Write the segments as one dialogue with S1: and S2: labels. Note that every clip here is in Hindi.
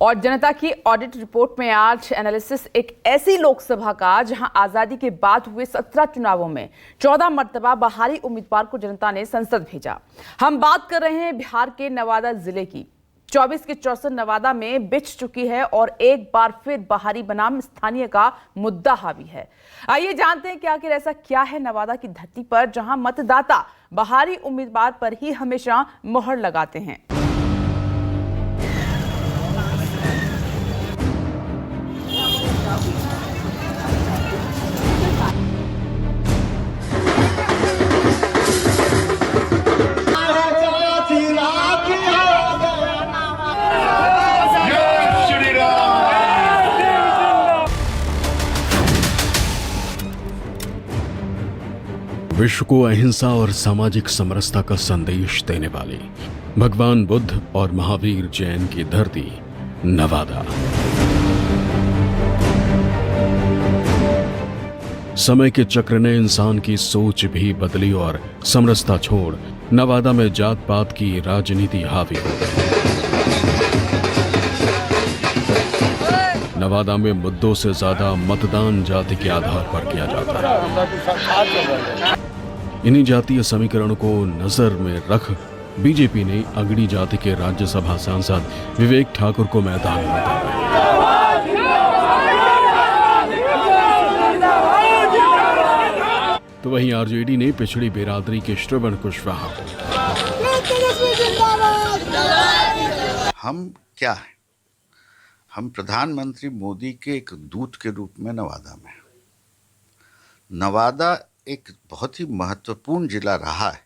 S1: और जनता की ऑडिट रिपोर्ट में आज एनालिसिस एक ऐसी लोकसभा का जहां आजादी के बाद हुए 17 चुनावों में 14 मर्तबा बाहरी उम्मीदवार को जनता ने संसद भेजा। हम बात कर रहे हैं बिहार के नवादा जिले की। 24 के 64 नवादा में बिछ चुकी है और एक बार फिर बाहरी बनाम स्थानीय का मुद्दा हावी है। आइए जानते हैं कि आखिर ऐसा क्या है नवादा की धरती पर जहां मतदाता बाहरी उम्मीदवार पर ही हमेशा मोहर लगाते हैं।
S2: विश्व को अहिंसा और सामाजिक समरसता का संदेश देने वाले भगवान बुद्ध और महावीर जैन की धरती नवादा। समय के चक्र ने इंसान की सोच भी बदली और समरसता छोड़ नवादा में जात पात की राजनीति हावी हो गई। नवादा में मुद्दों से ज्यादा मतदान जाति के आधार पर किया जाता है। इन्हीं जातीय समीकरण को नजर में रख बीजेपी ने अगड़ी जाति के राज्यसभा सांसद विवेक ठाकुर को मैदान में उतारा। तो वहीं आरजेडी ने पिछड़ी बिरादरी के श्रवण कुशवाहा को।
S3: हम क्या है? हम प्रधानमंत्री मोदी के एक दूत के रूप में नवादा में। नवादा एक बहुत ही महत्वपूर्ण जिला रहा है,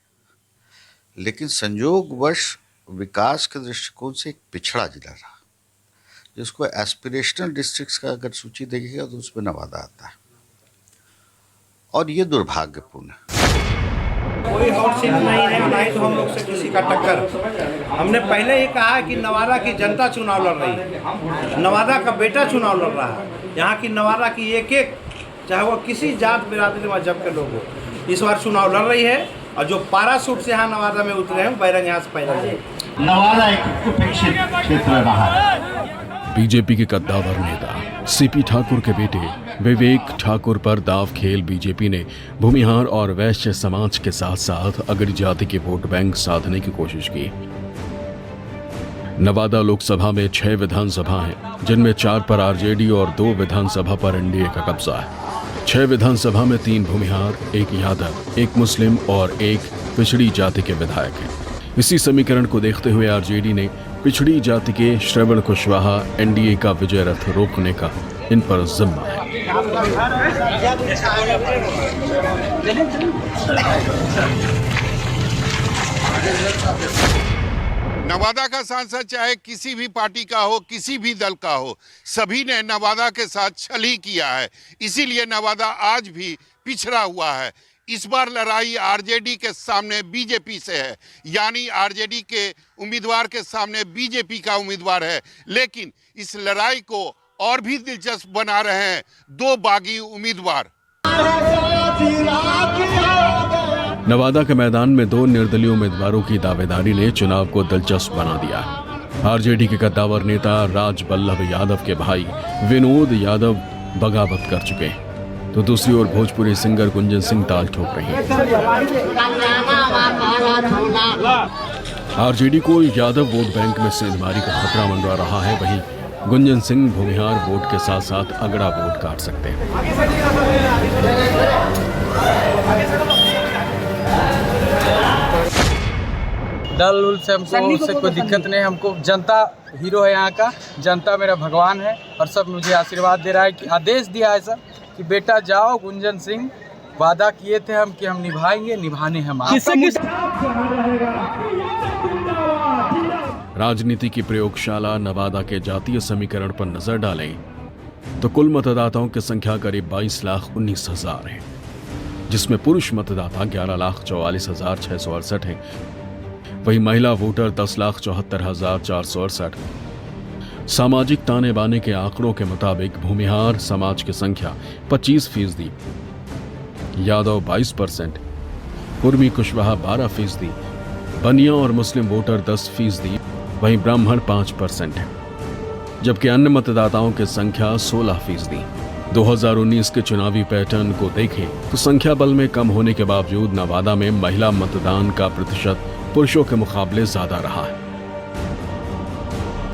S3: लेकिन संयोगवश विकास के दृष्टिकोण से एक पिछड़ा जिला रहा, जिसको एस्पिरेशनल डिस्ट्रिक्ट्स का अगर सूची देखिएगा तो उसमें नवादा आता है, और ये दुर्भाग्यपूर्ण है।
S4: कोई हॉट सीट नहीं है, ना ही तो हम लोग से किसी का टक्कर। हमने पहले ही कहा कि नवादा की जनता चुनाव लड़ रही है, नवादा का बेटा चुनाव लड़ रहा है। यहाँ की नवादा की एक चाहे वो किसी जात बिरादरी मजहब के लोग हो, इस बार चुनाव लड़ रही है। और जो पैराशूट से यहाँ नवादा में उतरे हैं बैरंग यहाँ से पहले है।
S5: नवादा एक उपेक्षित क्षेत्र रहा है।
S2: बीजेपी के कद्दावर नेता सीपी ठाकुर के बेटे विवेक ठाकुर पर दाव खेल बीजेपी ने भूमिहार और वैश्य समाज के साथ साथ अगड़ी जाति के वोट बैंक साधने की कोशिश की। नवादा लोकसभा में 6 विधानसभा हैं, जिनमें 4 पर आरजेडी और 2 विधानसभा पर एनडीए का कब्जा है। 6 विधानसभा में 3 भूमिहार, 1 यादव, 1 मुस्लिम और 1 पिछड़ी जाति के विधायक हैं। इसी समीकरण को देखते हुए आरजेडी ने पिछड़ी जाति के श्रवण कुशवाहा एनडीए का विजय रथ रोकने का इन पर जिम्मा है।
S6: नवादा का सांसद चाहे किसी भी पार्टी का हो, किसी भी दल का हो, सभी ने नवादा के साथ छल ही किया है। इसीलिए नवादा आज भी पिछड़ा हुआ है। इस बार लड़ाई आरजेडी के सामने बीजेपी से है, यानी आरजेडी के उम्मीदवार के सामने बीजेपी का उम्मीदवार है। लेकिन इस लड़ाई को और भी दिलचस्प बना रहे हैं 2 बागी उम्मीदवार।
S2: नवादा के मैदान में 2 निर्दलीय उम्मीदवारों की दावेदारी ने चुनाव को दिलचस्प बना दिया। आरजेडी के कद्दावर नेता राज बल्लभ यादव के भाई विनोद यादव बगावत कर चुके हैं, तो दूसरी ओर भोजपुरी सिंगर गुंजन सिंह ताल ठोक रही हैं। आरजेडी को यादव वोट बैंक में सेंधमारी का खतरा मंडरा रहा है, वहीं गुंजन सिंह भूमिहार वोट के साथ साथ अगड़ा वोट काट सकते हैं।
S7: दल उल से हमको उससे कोई दिक्कत नहीं। हमको जनता हीरो है, यहाँ का जनता मेरा भगवान है और सब मुझे आशीर्वाद दे रहा है कि आदेश दिया है सर कि बेटा जाओ। गुंजन सिंह वादा किए थे हम कि हम निभाएंगे, निभाने हम।
S2: राजनीति की प्रयोगशाला नवादा के जातीय समीकरण पर नजर डालें तो कुल मतदाताओं की संख्या करीब 22,19,000 है, जिसमें पुरुष मतदाता 11,44,668 हैं। वहीं महिला वोटर 10,74,468। सामाजिक ताने बाने के आंकड़ों के मुताबिक भूमिहार समाज की संख्या 25%, यादव 22%, कुर्मी कुशवाहा 12%, बनिया और मुस्लिम वोटर 10%, वहीं ब्राह्मण 5% है। जबकि अन्य मतदाताओं की संख्या 16%। 2019 के चुनावी पैटर्न को देखें तो संख्या बल में कम होने के बावजूद नवादा में महिला मतदान का प्रतिशत पुरुषों के मुकाबले ज्यादा रहा है।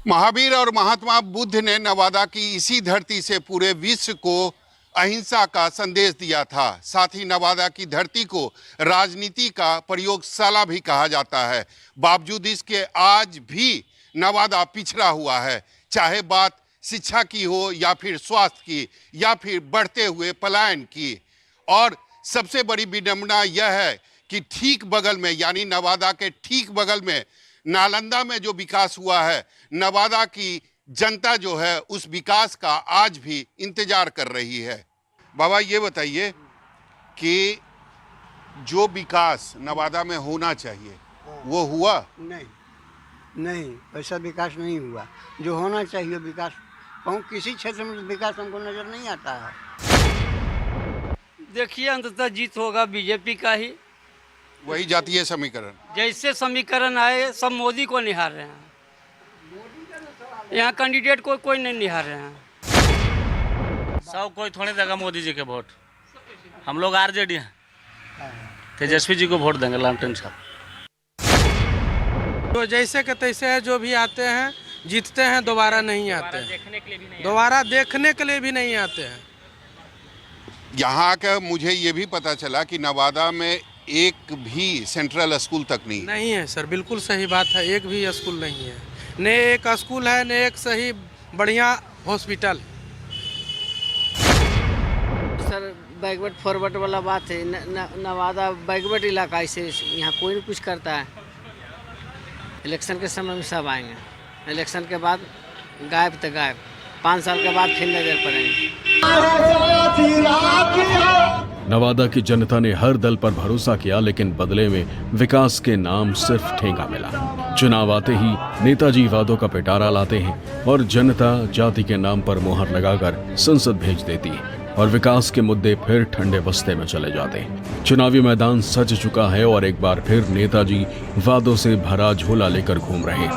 S6: महावीर और महात्मा बुद्ध ने नवादा की इसी धरती से पूरे विश्व को अहिंसा का संदेश दिया था। साथ ही नवादा की धरती को राजनीति का प्रयोगशाला भी कहा जाता है। बावजूद इसके आज भी नवादा पिछड़ा हुआ है, चाहे बात शिक्षा की हो या फिर स्वास्थ्य की या फिर बढ़ते हुए पलायन की। और सबसे बड़ी विडंबना यह है कि ठीक बगल में यानी नवादा के ठीक बगल में नालंदा में जो विकास हुआ है, नवादा की जनता जो है उस विकास का आज भी इंतजार कर रही है। बाबा ये बताइए कि जो विकास नवादा में होना चाहिए वो हुआ?
S8: नहीं, ऐसा विकास नहीं हुआ। जो होना चाहिए विकास किसी क्षेत्र में विकास हमको नजर नहीं आता है।
S9: देखिए अंततः जीत होगा बीजेपी का ही।
S6: वही जातीय समीकरण,
S9: जैसे समीकरण आए सब मोदी को निहार रहे हैं। यहाँ कैंडिडेट को कोई नहीं निहार रहे हैं।
S10: सब कोई थोड़ी देगा मोदी जी के वोट। हम लोग आरजेडी हैं, तेजस्वी जी को वोट देंगे, लालटेन साहब।
S7: तो जैसे के तैसे है, जो भी आते हैं जीतते हैं, दोबारा नहीं आते हैं, दोबारा देखने के लिए भी नहीं आते हैं।
S6: यहाँ का मुझे ये भी पता चला कि नवादा में एक भी सेंट्रल स्कूल तक नहीं
S7: है सर, बिल्कुल सही बात है। एक भी स्कूल नहीं है, न एक स्कूल है, न एक सही बढ़िया हॉस्पिटल।
S9: सर बैकवर्ड फॉरवर्ड वाला बात है। नवादा बैकवर्ड इलाका, इसे यहाँ कोई नहीं कुछ करता है। इलेक्शन के समय में सब आएंगे, इलेक्शन के बाद गायब तो गायब, 5 साल के बाद फिर नजर पड़ेंगे।
S2: नवादा की जनता ने हर दल पर भरोसा किया, लेकिन बदले में विकास के नाम सिर्फ ठेंगा मिला। चुनाव आते ही नेताजी वादों का पिटारा लाते हैं और जनता जाति के नाम पर मुहर लगाकर संसद भेज देती है और विकास के मुद्दे फिर ठंडे बस्ते में चले जाते हैं। चुनावी मैदान सज चुका है और एक बार फिर नेताजी वादों से भरा झोला लेकर घूम रहे हैं।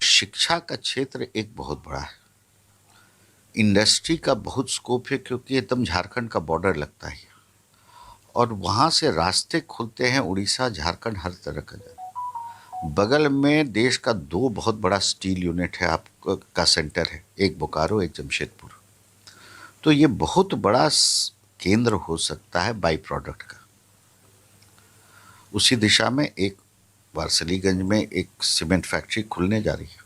S3: शिक्षा का क्षेत्र एक बहुत बड़ा है, इंडस्ट्री का बहुत स्कोप है, क्योंकि एकदम झारखंड का बॉर्डर लगता है और वहाँ से रास्ते खुलते हैं उड़ीसा, झारखंड, हर तरह का। बगल में देश का 2 बहुत बड़ा स्टील यूनिट है आपका सेंटर है, एक बोकारो, एक जमशेदपुर। तो ये बहुत बड़ा केंद्र हो सकता है बाई प्रोडक्ट का। उसी दिशा में एक वारसलीगंज में एक सीमेंट फैक्ट्री खुलने जा रही है,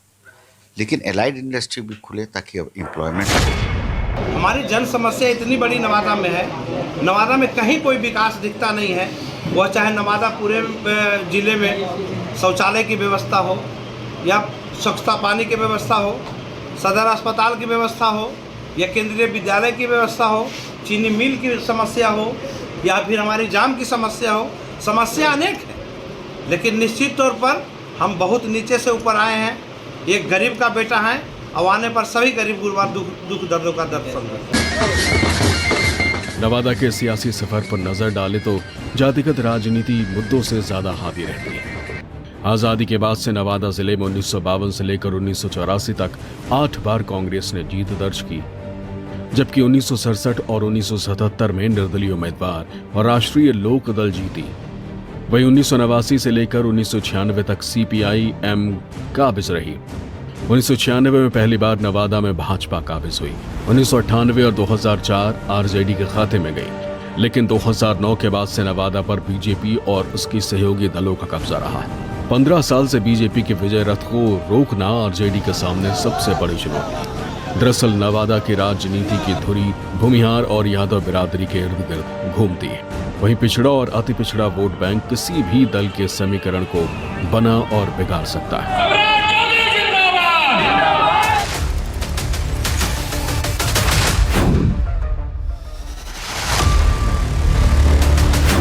S3: लेकिन एलाइड इंडस्ट्री भी खुले ताकि अब एम्प्लॉयमेंट।
S4: हमारी जन समस्या इतनी बड़ी नवादा में है, नवादा में कहीं कोई विकास दिखता नहीं है। वह चाहे नवादा पूरे ज़िले में शौचालय की व्यवस्था हो या स्वच्छता पानी की व्यवस्था हो, सदर अस्पताल की व्यवस्था हो या केंद्रीय विद्यालय की व्यवस्था हो, चीनी मिल की समस्या हो या फिर हमारी जाम की समस्या हो। समस्या अनेक है, लेकिन निश्चित तौर पर हम बहुत नीचे से ऊपर आए हैं। एक गरीब का बेटा है और आने पर सभी गरीब गुरबा दुख दर्दों का दर्द समझे।
S2: नवादा के सियासी सफर पर नजर डाले तो जातिगत राजनीति मुद्दों से ज्यादा हावी रहती है। आजादी के बाद से नवादा जिले में 1952 से लेकर 1984 तक 8 बार कांग्रेस ने जीत दर्ज की, जबकि 1967 और 1977 में निर्दलीय उम्मीदवार और राष्ट्रीय लोक दल जीती। वहीं 1989 से लेकर 1996 तक CPI-M काबिज रही। 1996 में पहली बार नवादा में भाजपा काबिज हुई। 1998 और 2004 RJD के खाते में गई, लेकिन 2009 के बाद से नवादा पर बीजेपी और उसकी सहयोगी दलों का कब्जा रहा है। 15 साल से बीजेपी के विजय रथ को रोकना RJD के सामने सबसे बड़ी चुनौती। दरअसल नवादा की राजनीति की धुरी भूमिहार और यादव बिरादरी के इर्द गिर्द घूमती है। वहीं पिछड़ा और अति पिछड़ा वोट बैंक किसी भी दल के समीकरण को बना और बिगाड़ सकता है।